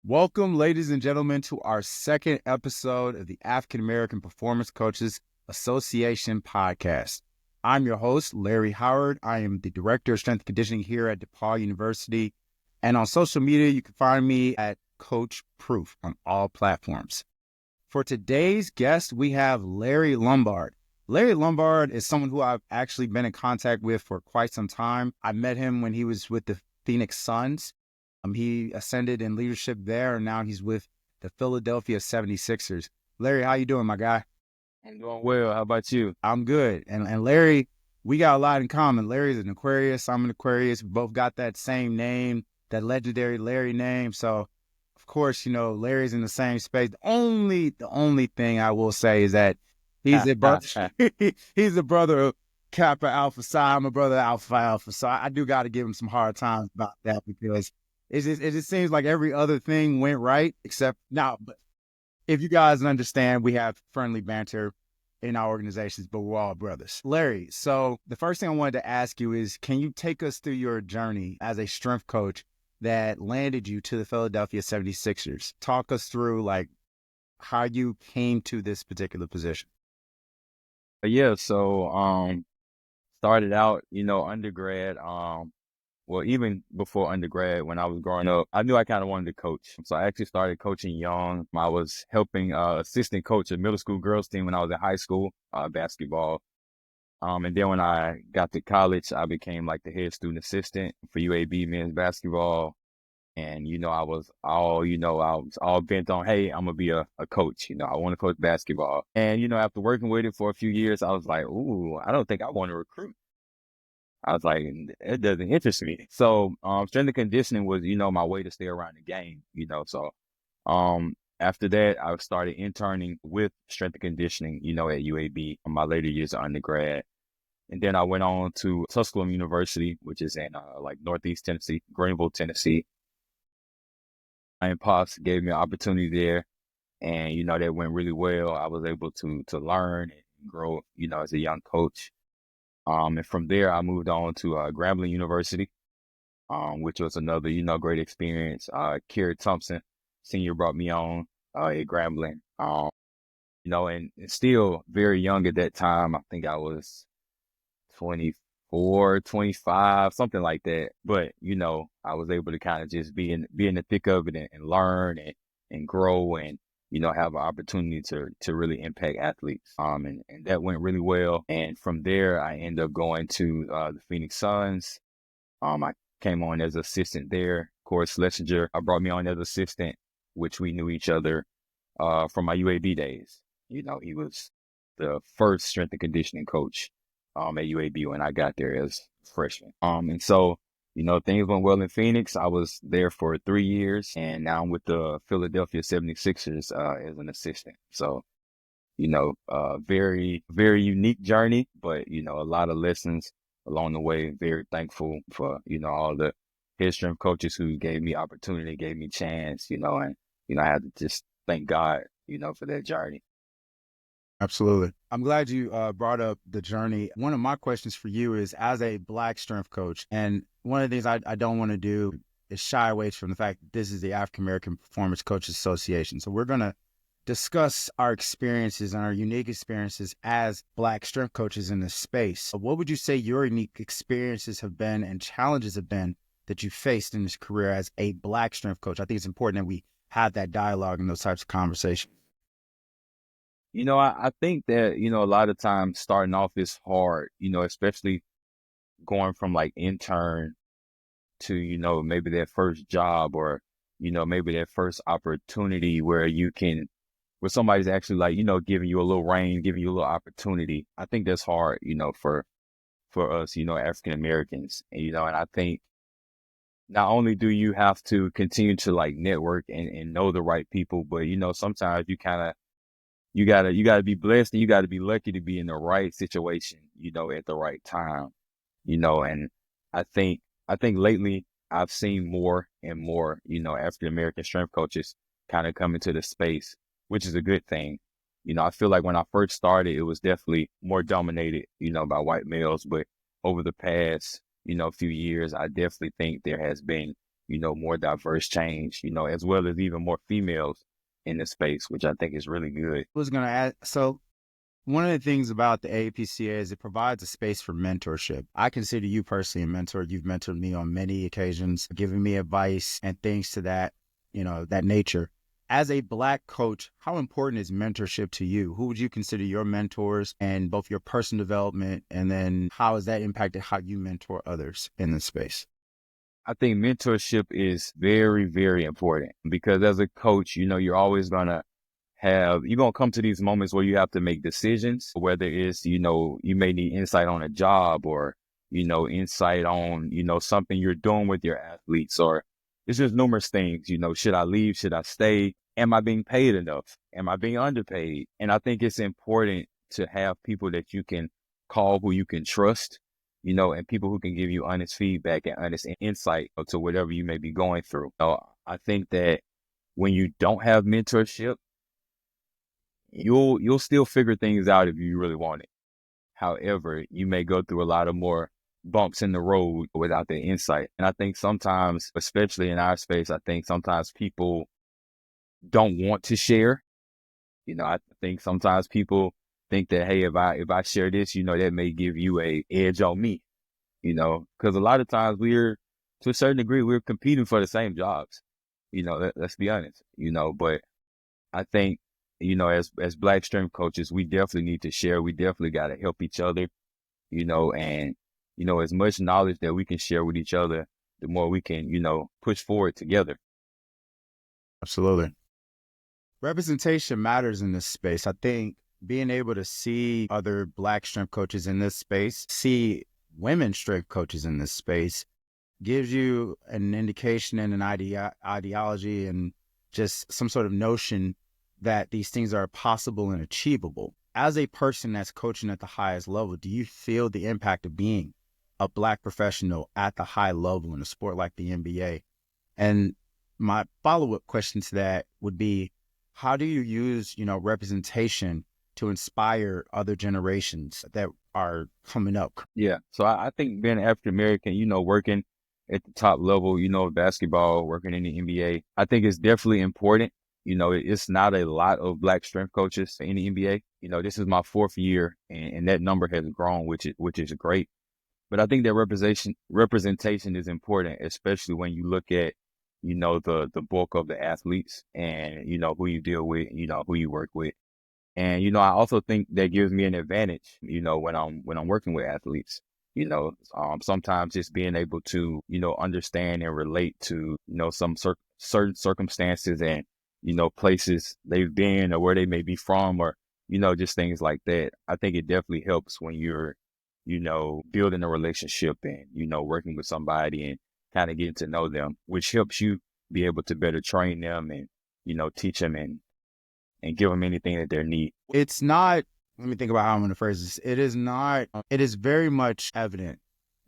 Welcome, ladies and gentlemen, to our second episode of the African American Performance Coaches Association podcast. I'm your host, Larry Howard. I am the Director of Strength and Conditioning here at DePaul University. And on social media, you can find me at Coach Proof on all platforms. For today's guest, we have Larry Lombard. Larry Lombard is someone who I've actually been in contact with for quite some time. I met him when he was with the Phoenix Suns. He ascended in leadership there, and now he's with the Philadelphia 76ers. Larry, how you doing, my guy? I'm doing well. How about you? I'm good. And Larry, we got a lot in common. Larry's an Aquarius. I'm an Aquarius. We both got that same name, that legendary Larry name. So, of course, Larry's in the same space. The only thing I will say is that he's a brother. He's a brother of Kappa Alpha Psi. I'm a brother of Alpha Alpha. So I do got to give him some hard times about that because it just seems like every other thing went right except now. But if you guys understand, we have friendly banter in our organizations, but we're all brothers. Larry, so the first thing I wanted to ask you is, can you take us through your journey as a strength coach that landed you to the Philadelphia 76ers? Talk us through how you came to this particular position. Yeah, so started out, undergrad. Well, even before undergrad, when I was growing up, I knew I kind of wanted to coach. So I actually started coaching young. I was helping assistant coach a middle school girls team when I was in high school, basketball. And then when I got to college, I became like the head student assistant for UAB men's basketball. And, I was all bent on, hey, I'm going to be a coach. I want to coach basketball. And, after working with it for a few years, I was like, ooh, I don't think I want to recruit. I was like, it doesn't interest me. So, strength and conditioning was, my way to stay around the game, So, after that, I started interning with strength and conditioning, at UAB in my later years of undergrad. And then I went on to Tusculum University, which is in Northeast Tennessee, Greenville, Tennessee. And Pops gave me an opportunity there, and that went really well. I was able to learn and grow, as a young coach. And from there, I moved on to Grambling University, which was another great experience. Kerry Thompson, senior, brought me on at Grambling. And still very young at that time. I think I was 24, 25, something like that. But, I was able to kind of just be in the thick of it and learn and grow and, have an opportunity to really impact athletes. And that went really well. And from there, I ended up going to the Phoenix Suns. I came on as assistant there. Of course, Schlesinger brought me on as assistant, which we knew each other from my UAB days. He was the first strength and conditioning coach at UAB when I got there as a freshman. And so, things went well in Phoenix. I was there for 3 years, and now I'm with the Philadelphia 76ers as an assistant. So, very, very unique journey, but, a lot of lessons along the way. Very thankful for, all the head strength coaches who gave me opportunity, gave me chance, and, I had to just thank God, for that journey. Absolutely. I'm glad you brought up the journey. One of my questions for you is, as a Black strength coach, and one of the things I don't want to do is shy away from the fact that this is the African American Performance Coaches Association. So we're going to discuss our experiences and our unique experiences as Black strength coaches in this space. What would you say your unique experiences have been and challenges have been that you faced in this career as a Black strength coach? I think it's important that we have that dialogue and those types of conversations. I think that, a lot of times starting off is hard, especially going from like intern to, maybe that first job or, maybe that first opportunity where somebody's actually like, giving you a little reign, giving you a little opportunity. I think that's hard, for us, African Americans. And I think not only do you have to continue to like network and know the right people, but, sometimes you gotta be blessed and you gotta be lucky to be in the right situation, at the right time, and I think lately I've seen more and more, African American strength coaches kind of come into the space, which is a good thing. I feel like when I first started, it was definitely more dominated, by white males, but over the past, few years, I definitely think there has been, more diverse change, as well as even more females in the space, which I think is really good. I was going to add, so one of the things about the AAPCA is it provides a space for mentorship. I consider you personally a mentor. You've mentored me on many occasions, giving me advice and things to that, that nature. As a Black coach, how important is mentorship to you? Who would you consider your mentors and both your personal development, and then how has that impacted how you mentor others in this space? I think mentorship is very, very important because as a coach, you're always you're going to come to these moments where you have to make decisions, whether it's, you may need insight on a job or, insight on, something you're doing with your athletes, or it's just numerous things, should I leave? Should I stay? Am I being paid enough? Am I being underpaid? And I think it's important to have people that you can call, who you can trust, and people who can give you honest feedback and honest insight to whatever you may be going through. I think that when you don't have mentorship, you'll still figure things out if you really want it. However, you may go through a lot of more bumps in the road without the insight. And I think sometimes, especially in our space, I think sometimes people don't want to share. I think sometimes people think that, hey, if I share this, that may give you a edge on me, because a lot of times to a certain degree, we're competing for the same jobs, let's be honest, but I think, as Black strength coaches, we definitely need to share. We definitely got to help each other, and, as much knowledge that we can share with each other, the more we can, push forward together. Absolutely. Representation matters in this space. I think being able to see other Black strength coaches in this space, see women strength coaches in this space, gives you an indication and an ideology and just some sort of notion that these things are possible and achievable. As a person that's coaching at the highest level, do you feel the impact of being a Black professional at the high level in a sport like the NBA? And my follow-up question to that would be, how do you use, representation to inspire other generations that are coming up? Yeah. So I think being African American, working at the top level, basketball, working in the NBA, I think it's definitely important. It's not a lot of Black strength coaches in the NBA. This is my 4th year, and that number has grown, which is great. But I think that representation is important, especially when you look at, the bulk of the athletes and, who you deal with, who you work with. And, I also think that gives me an advantage, when I'm working with athletes, sometimes just being able to, understand and relate to, some certain circumstances and, places they've been or where they may be from, or, just things like that. I think it definitely helps when you're, building a relationship and, working with somebody and kind of getting to know them, which helps you be able to better train them and, teach them and give them anything that they need. It's not, let me think about how I'm going to phrase this. It is very much evident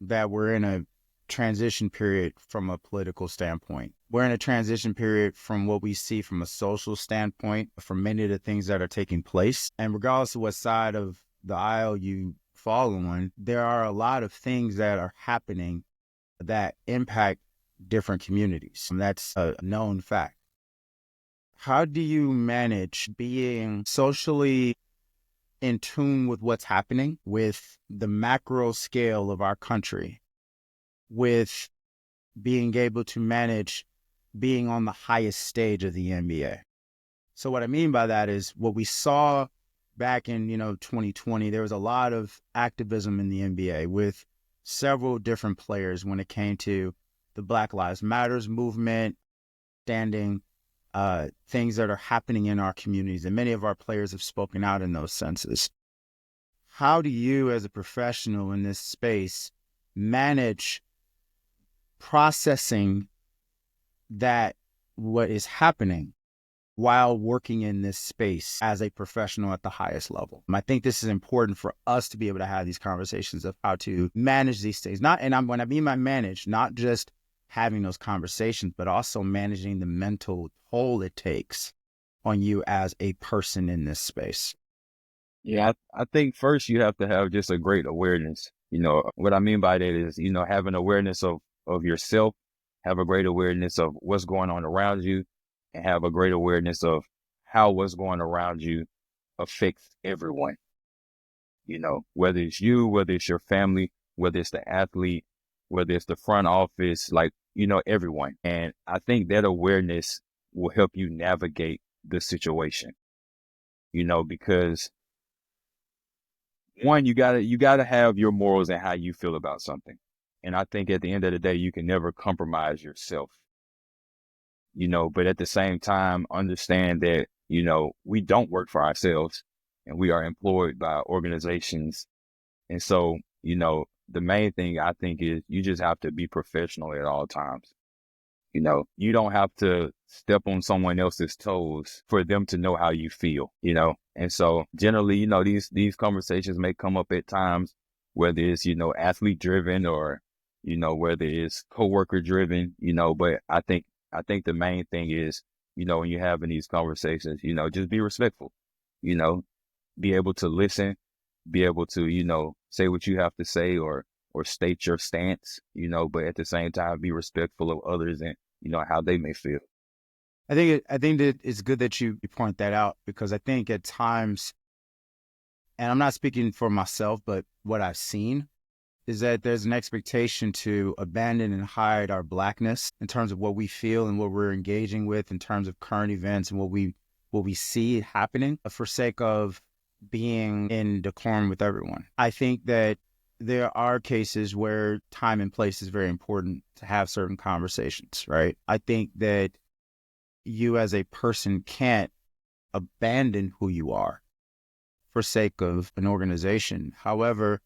that we're in a transition period from a political standpoint. We're in a transition period from what we see from a social standpoint, from many of the things that are taking place. And regardless of what side of the aisle you fall on, there are a lot of things that are happening that impact different communities. And that's a known fact. How do you manage being socially in tune with what's happening with the macro scale of our country, with being able to manage being on the highest stage of the NBA? So what I mean by that is what we saw back in, 2020, there was a lot of activism in the NBA with several different players when it came to the Black Lives Matters movement, standing things that are happening in our communities. And many of our players have spoken out in those senses. How do you, as a professional in this space, manage processing that what is happening while working in this space as a professional at the highest level? I think this is important for us to be able to have these conversations of how to manage these things. When I mean by manage, not just having those conversations, but also managing the mental toll it takes on you as a person in this space. Yeah, I think first you have to have just a great awareness. What I mean by that is, having awareness of yourself, have a great awareness of what's going on around you, and have a great awareness of how what's going around you affects everyone. Whether it's you, whether it's your family, whether it's the athlete, whether it's the front office, like, everyone. And I think that awareness will help you navigate the situation, because one, you gotta have your morals and how you feel about something. And I think at the end of the day, you can never compromise yourself, but at the same time, understand that, we don't work for ourselves and we are employed by organizations. And so, the main thing I think is you just have to be professional at all times. You don't have to step on someone else's toes for them to know how you feel, And so generally, these conversations may come up at times, whether it's, athlete driven or, whether it's coworker driven, but I think the main thing is, when you're having these conversations, just be respectful, be able to listen, be able to, say what you have to say or state your stance, but at the same time, be respectful of others and, how they may feel. I think that it's good that you point that out, because I think at times, and I'm not speaking for myself, but what I've seen is that there's an expectation to abandon and hide our Blackness in terms of what we feel and what we're engaging with in terms of current events and what we see happening for sake of being in decorum with everyone. I think that there are cases where time and place is very important to have certain conversations, right? I think that you as a person can't abandon who you are for sake of an organization. However,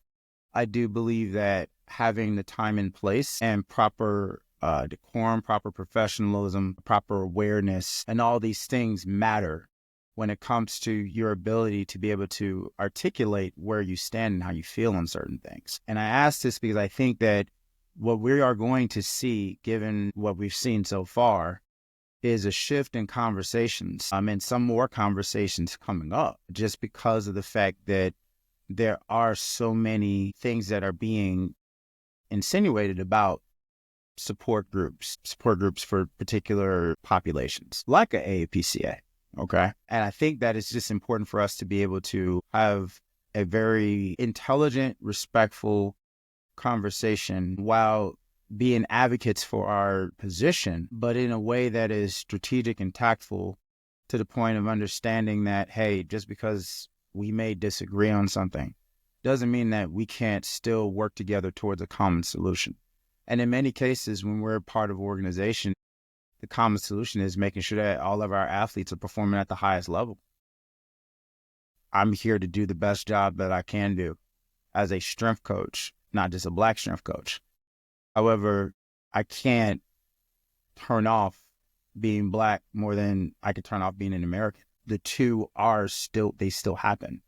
I do believe that having the time and place and proper decorum, proper professionalism, proper awareness, and all these things matter when it comes to your ability to be able to articulate where you stand and how you feel on certain things. And I ask this because I think that what we are going to see, given what we've seen so far, is a shift in conversations, and some more conversations coming up, just because of the fact that there are so many things that are being insinuated about support groups for particular populations, like a AAPCA. Okay. And I think that it's just important for us to be able to have a very intelligent, respectful conversation while being advocates for our position, but in a way that is strategic and tactful, to the point of understanding that, hey, just because we may disagree on something doesn't mean that we can't still work together towards a common solution. And in many cases, when we're part of an organization, the common solution is making sure that all of our athletes are performing at the highest level. I'm here to do the best job that I can do as a strength coach, not just a Black strength coach. However, I can't turn off being Black more than I can turn off being an American. The two are still happen.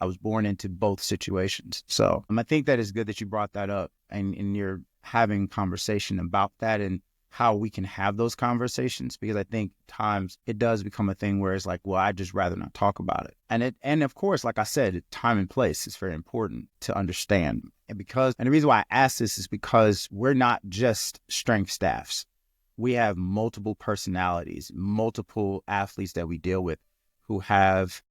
I was born into both situations. So I think that is good that you brought that up, and you're having conversation about that and how we can have those conversations, because I think times it does become a thing where it's like, well, I'd just rather not talk about it. And of course, like I said, time and place is very important to understand. And the reason why I ask this is because we're not just strength staffs. We have multiple personalities, multiple athletes that we deal with who have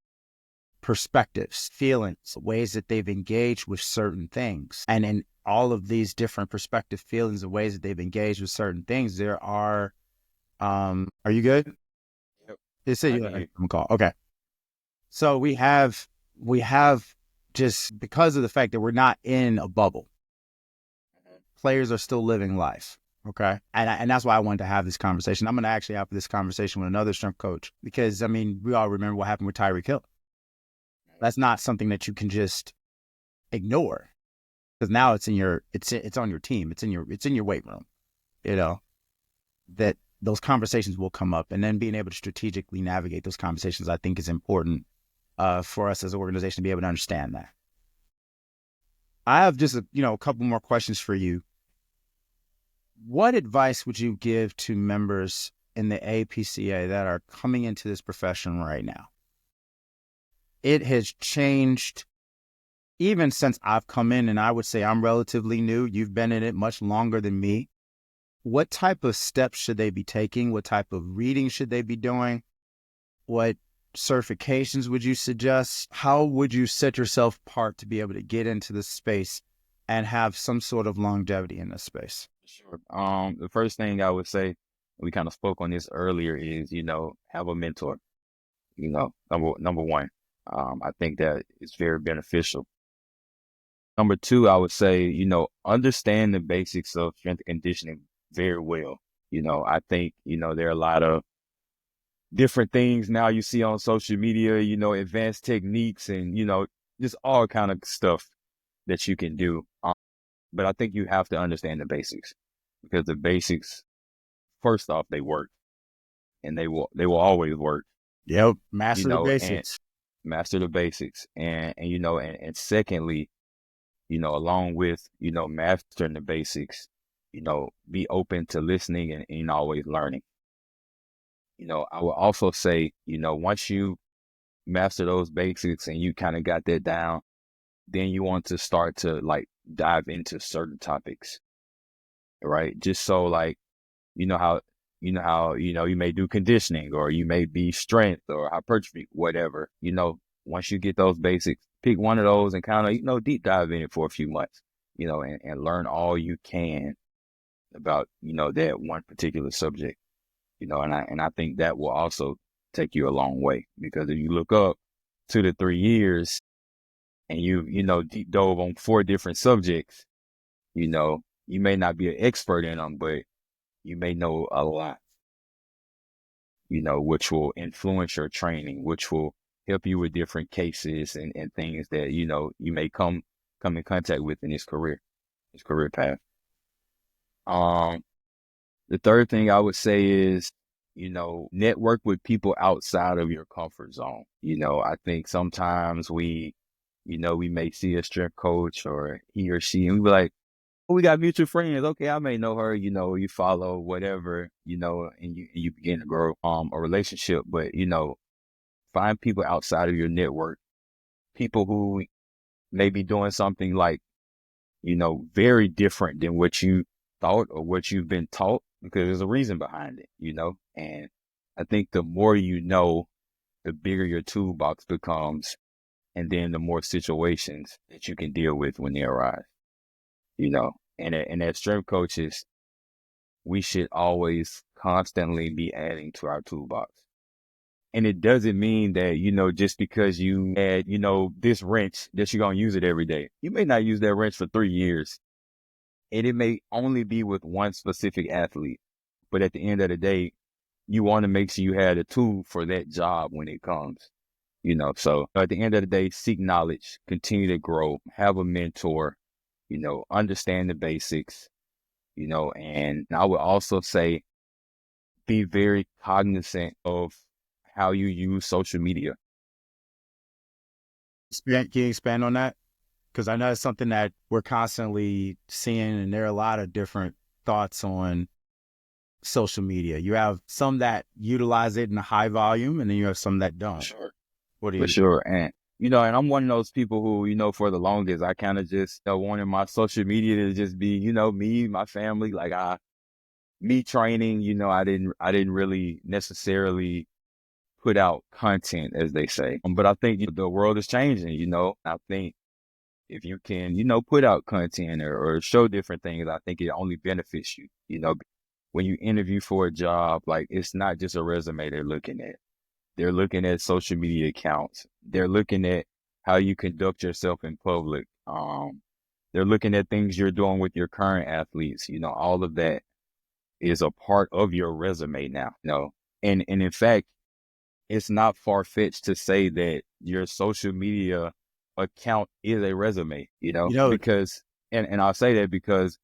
perspectives, feelings, ways that they've engaged with certain things. And in all of these different perspective, feelings, and ways that they've engaged with certain things, there are you good? Yep. They said you had a call. Okay. So we have just because of the fact that we're not in a bubble, players are still living life. Okay. And that's why I wanted to have this conversation. I'm going to actually have this conversation with another strength coach, because we all remember what happened with Tyreek Hill. That's not something that you can just ignore, because now it's on your team. It's in your weight room, that those conversations will come up, and then being able to strategically navigate those conversations, I think, is important for us as an organization to be able to understand that. I have just a couple more questions for you. What advice would you give to members in the AAPCA that are coming into this profession right now? It has changed even since I've come in, and I would say I'm relatively new. You've been in it much longer than me. what type of steps should they be taking? What type of reading should they be doing? What certifications would you suggest? How would you set yourself apart to be able to get into this space and have some sort of longevity in this space? Sure. The first thing I would say, we kind of spoke on this earlier, is, have a mentor. Number one. I think that it's very beneficial. Number two, I would say, understand the basics of strength and conditioning very well. I think, there are a lot of different things now you see on social media, advanced techniques and, just all kind of stuff that you can do. But I think you have to understand the basics, because the basics, first off, they work, and they will always work, Yep. Master the and basics. master the basics. And secondly, along with, mastering the basics, be open to listening and always learning. I would also say, once you master those basics and you kind of got that down, then you want to start to like dive into certain topics, right? Just so like, you may do conditioning, or you may be strength or hypertrophy, whatever, once you get those basics, pick one of those and kind of, deep dive in it for a few months, and learn all you can about, that one particular subject, and I think that will also take you a long way, because if you look up 2 to 3 years and deep dove on 4 different subjects, you may not be an expert in them, but you may know a lot, which will influence your training, which will help you with different cases and things that, you may come in contact with in his career path. The third thing I would say is, network with people outside of your comfort zone. I think sometimes we may see a strength coach or he or she, and we be like, oh, we got mutual friends. Okay, I may know her, you follow whatever, and you begin to grow a relationship. But, find people outside of your network, people who may be doing something like, very different than what you thought or what you've been taught, because there's a reason behind it, and I think the more you know, the bigger your toolbox becomes, and then the more situations that you can deal with when they arise, and as strength coaches, we should always constantly be adding to our toolbox. And it doesn't mean that, just because you add, this wrench, that you're going to use it every day. You may not use that wrench for 3 years, and it may only be with one specific athlete. But at the end of the day, you want to make sure you have a tool for that job when it comes, So at the end of the day, seek knowledge, continue to grow, have a mentor, understand the basics, and I would also say be very cognizant of how you use social media. Can you expand on that? Because I know it's something that we're constantly seeing, and there are a lot of different thoughts on social media. You have some that utilize it in a high volume, and then you have some that don't. Sure. What do For you? sure. And, and I'm one of those people who, for the longest, I kind of just wanted my social media to just be, me, my family, like me training, I didn't really necessarily put out content, as they say. But I think the world is changing, I think if you can, put out content or show different things, I think it only benefits you, when you interview for a job, like it's not just a resume they're looking at. They're looking at social media accounts. They're looking at how you conduct yourself in public. They're looking at things you're doing with your current athletes. All of that is a part of your resume now. And in fact, it's not far-fetched to say that your social media account is a resume, because, and I'll say that because,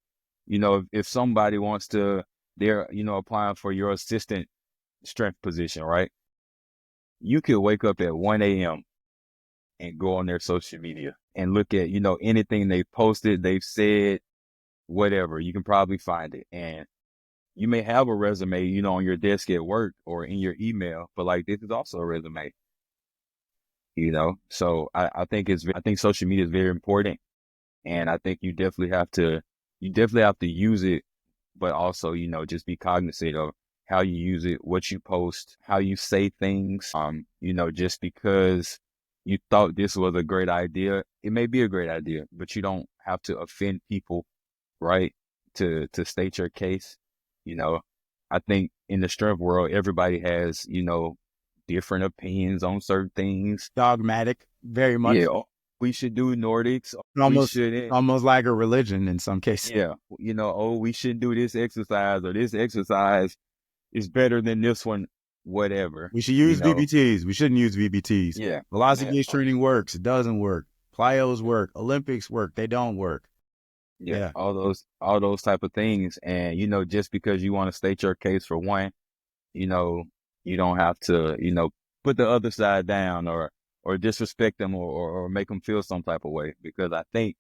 if somebody wants to, they're, applying for your assistant strength position, right? You could wake up at 1 a.m. and go on their social media and look at, anything they've posted, they've said, whatever. You can probably find it. And you may have a resume, on your desk at work or in your email, but like this is also a resume, So I think social media is very important. And I think you definitely have to use it but also, just be cognizant of how you use it, what you post, how you say things. Just because you thought this was a great idea, it may be a great idea, but you don't have to offend people, right? To state your case. You know, I think in the strength world, everybody has, different opinions on certain things. Dogmatic, very much. Yeah, we should do Nordics. We Almost, shouldn't. almost like a religion in some cases. Yeah, we shouldn't do this exercise, or this exercise is better than this one, whatever, We should use VBTs. We shouldn't use VBTs. Yeah. Velocity-based training works. It doesn't work. Plyos work. Olympics work. They don't work. Yeah. All those type of things. And, just because you want to state your case for one, you don't have to, put the other side down or disrespect them or make them feel some type of way. Because I think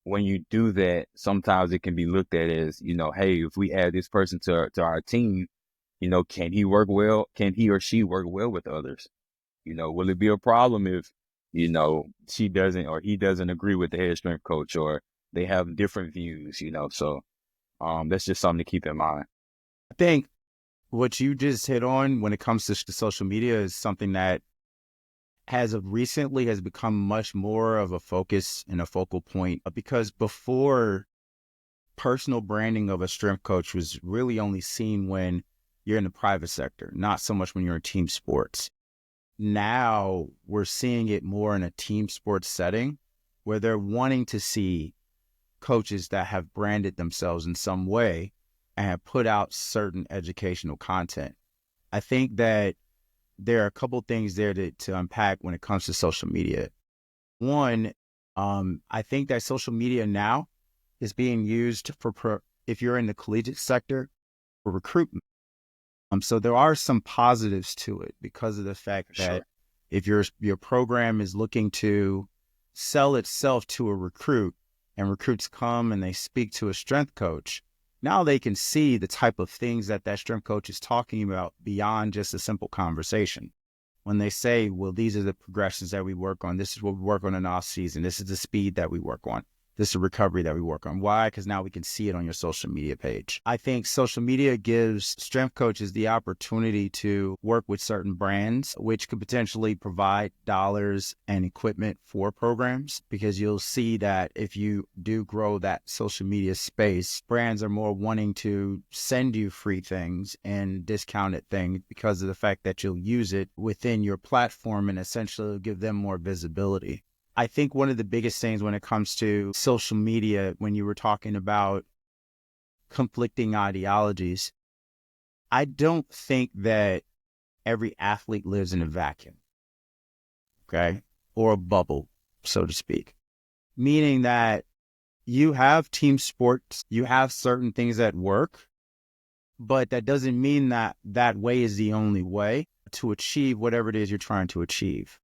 when you do that, sometimes it can be looked at as, hey, if we add this person to our team, can he work well? Can he or she work well with others? Will it be a problem if, she doesn't or he doesn't agree with the head strength coach, or they have different views, So that's just something to keep in mind. I think what you just hit on when it comes to social media is something that has become much more of a focus and a focal point, because before, personal branding of a strength coach was really only seen when you're in the private sector, not so much when you're in team sports. Now we're seeing it more in a team sports setting where they're wanting to see coaches that have branded themselves in some way and have put out certain educational content. I think that there are a couple things there to unpack when it comes to social media. One, I think that social media now is being used if you're in the collegiate sector, for recruitment. So there are some positives to it because of the fact that if your program is looking to sell itself to a recruit, and recruits come and they speak to a strength coach, now they can see the type of things that strength coach is talking about beyond just a simple conversation. When they say, well, these are the progressions that we work on. This is what we work on in off season. This is the speed that we work on. This is the recovery that we work on. Why? Because now we can see it on your social media page. I think social media gives strength coaches the opportunity to work with certain brands, which could potentially provide dollars and equipment for programs, because you'll see that if you do grow that social media space, brands are more wanting to send you free things and discounted things because of the fact that you'll use it within your platform and essentially give them more visibility. I think one of the biggest things when it comes to social media, when you were talking about conflicting ideologies, I don't think that every athlete lives in a vacuum, okay, or a bubble, so to speak. Meaning that you have team sports, you have certain things that work, but that doesn't mean that that way is the only way to achieve whatever it is you're trying to achieve.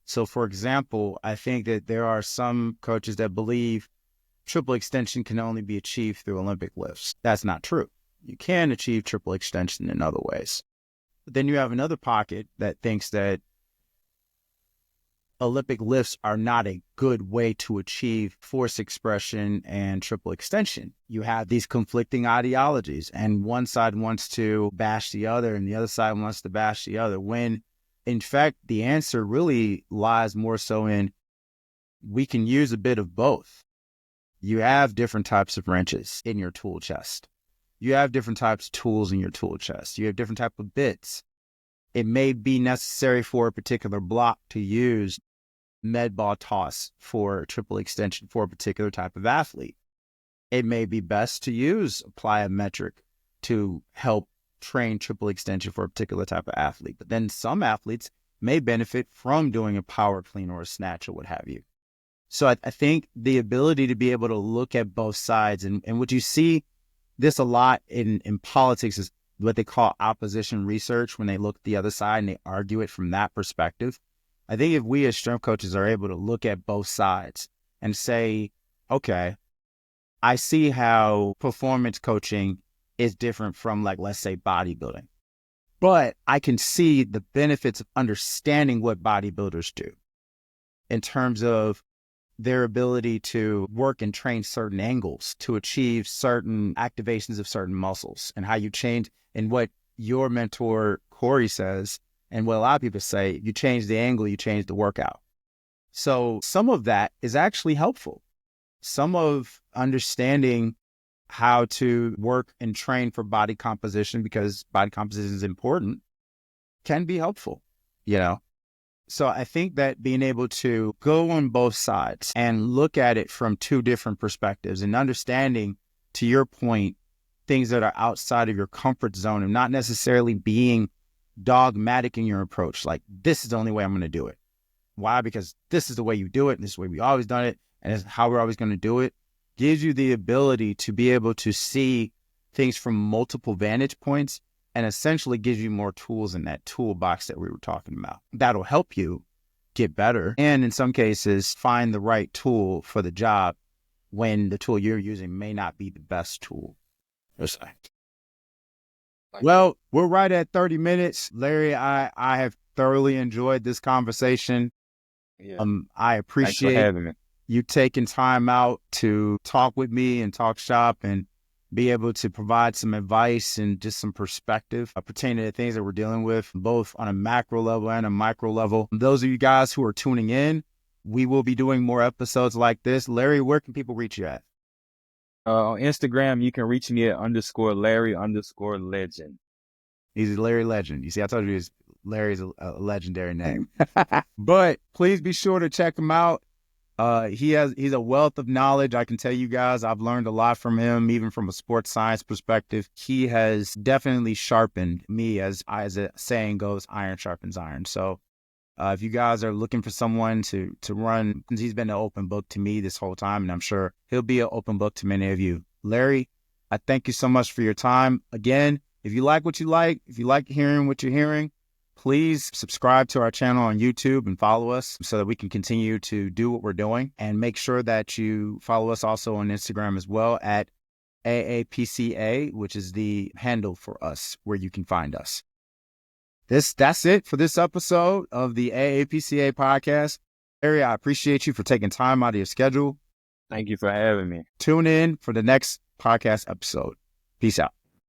So, for example, I think that there are some coaches that believe triple extension can only be achieved through Olympic lifts. That's not true. You can achieve triple extension in other ways. But then you have another pocket that thinks that Olympic lifts are not a good way to achieve force expression and triple extension. You have these conflicting ideologies, and one side wants to bash the other, and the other side wants to bash the other, when in fact, the answer really lies more so in we can use a bit of both. You have different types of wrenches in your tool chest. You have different types of tools in your tool chest. You have different types of bits. It may be necessary for a particular block to use med ball toss for triple extension for a particular type of athlete. It may be best to use plyometric to help train triple extension for a particular type of athlete. But then some athletes may benefit from doing a power clean or a snatch or what have you. So I think the ability to be able to look at both sides, and what you see this a lot in politics is what they call opposition research, when they look at the other side and they argue it from that perspective. I think if we as strength coaches are able to look at both sides and say, okay, I see how performance coaching is different from, like, let's say bodybuilding, but I can see the benefits of understanding what bodybuilders do in terms of their ability to work and train certain angles to achieve certain activations of certain muscles, and how you change, and what your mentor Corey says, and what a lot of people say, you change the angle, you change the workout. So some of that is actually helpful. Some of understanding how to work and train for body composition, because body composition is important, can be helpful, you know? So I think that being able to go on both sides and look at it from two different perspectives, and understanding, to your point, things that are outside of your comfort zone, and not necessarily being dogmatic in your approach. Like, this is the only way I'm going to do it. Why? Because this is the way you do it, and this is the way we always done it, and it's how we're always going to do it. Gives you the ability to be able to see things from multiple vantage points, and essentially gives you more tools in that toolbox that we were talking about. That'll help you get better, and in some cases, find the right tool for the job when the tool you're using may not be the best tool. Well, we're right at 30 minutes. Larry, I have thoroughly enjoyed this conversation. Yeah. I Thanks for appreciate having me. you taking time out to talk with me and talk shop, and be able to provide some advice and just some perspective pertaining to the things that we're dealing with, both on a macro level and a micro level. Those of you guys who are tuning in, we will be doing more episodes like this. Larry, where can people reach you at? On Instagram, you can reach me at _Larry_legend. He's Larry Legend. You see, I told you Larry's a legendary name. But please be sure to check him out. He's a wealth of knowledge. I can tell you guys, I've learned a lot from him, even from a sports science perspective. He has definitely sharpened me, as a saying goes, iron sharpens iron. So if you guys are looking for someone to run, he's been an open book to me this whole time, and I'm sure he'll be an open book to many of you. Larry, I thank you so much for your time. Again, if you like what you like, if you like hearing what you're hearing, please subscribe to our channel on YouTube and follow us so that we can continue to do what we're doing. And make sure that you follow us also on Instagram as well at AAPCA, which is the handle for us where you can find us. That's it for this episode of the AAPCA podcast. Larry, I appreciate you for taking time out of your schedule. Thank you for having me. Tune in for the next podcast episode. Peace out.